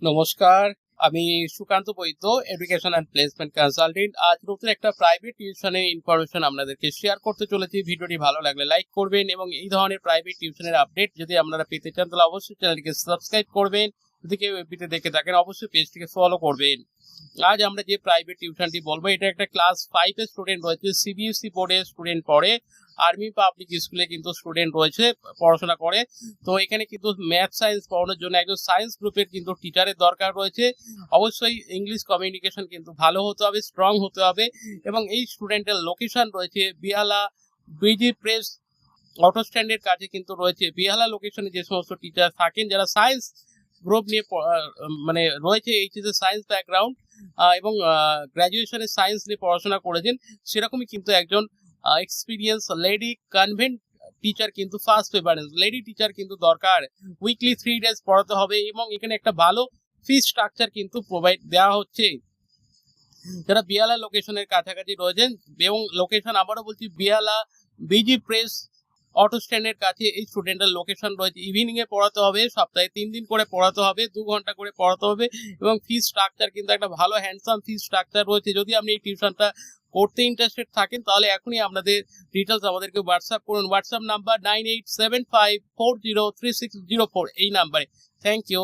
নমস্কার, আমি সুকান্ত বৈদ্য, education and placement consultant. আজ নতুন একটা প্রাইভেট টিউশনের ইনফরমেশন আপনাদেরকে শেয়ার করতে চলেছি। ভিডিওটি ভালো লাগলে লাইক করবেন এবং এই ধরনের প্রাইভেট টিউশনের আপডেট যদি আপনারা পেতে চান তাহলে অবশ্যই চ্যানেলটিকে সাবস্ক্রাইব করবেন। যদি কেউ এফবিতে দেখে থাকেন অবশ্যই পেজটিকে ফলো করবেন। আজ আমরা যে প্রাইভেট টিউশনটি বলবো, এটা একটা ক্লাস 5 এর স্টুডেন্ট রয়েছে, সিবিএসই বোর্ডের স্টুডেন্ট পড়ে, আর্মি পাবলিক স্কুলে কিন্তু স্টুডেন্ট রয়েছে, পড়াশোনা করে। তো এখানে কিন্তু ম্যাথ সায়েন্স পড়ানোর জন্য একজন সায়েন্স গ্রুপের কিন্তু টিচারের দরকার রয়েছে। অবশ্যই ইংলিশ কমিউনিকেশন কিন্তু ভালো হতে হবে, স্ট্রং হতে হবে। এবং এই স্টুডেন্টের লোকেশন রয়েছে বিয়ালা বিজি প্রেস অটো স্ট্যান্ডের কাছে কিন্তু রয়েছে। বিয়ালা লোকেশনে যে সমস্ত টিচার থাকেন যারা সায়েন্স গ্রুপ নিয়ে মানে রয়েছে, এইচএসএ সায়েন্স ব্যাকগ্রাউন্ড এবং গ্র্যাজুয়েশনে সায়েন্স নিয়ে পড়াশোনা করেছেন, সেরকমই কিন্তু একজন এক্সপিরিয়েন্স লেডি কনভেন্ট টিচার কিন্তু ফার্স্ট প্রেফারেন্স লেডি টিচার কিন্তু দরকার। উইকলি 3 ডেজ পড়াতে হবে এবং এখানে একটা ভালো ফি স্ট্রাকচার কিন্তু প্রোভাইড দেওয়া হচ্ছে। যারা বিয়ালা লোকেশনের কাছাকাছি রয়েছেন, এবং লোকেশন আবারও বলছি বিয়ালা বিজি প্রেস অটো স্ট্যান্ডের কাছে এই স্টুডেন্টের লোকেশন রয়েছে। ইভিনিং এ পড়াতে হবে, সপ্তাহে 3 দিন করে পড়াতে হবে, 2 ঘন্টা করে পড়াতে হবে এবং ফি স্ট্রাকচার কিন্তু একটা ভালো হ্যান্ডসাম ফি স্ট্রাকচার রয়েছে। যদি আপনি এই টিউশনটা করতে ইন্টারেস্টেড থাকেন তাহলে এখনই আপনাদের ডিটেলস আমাদেরকে হোয়াটসঅ্যাপ করুন। হোয়াটসঅ্যাপ নাম্বার 9875403604, এই নাম্বারে। Thank you.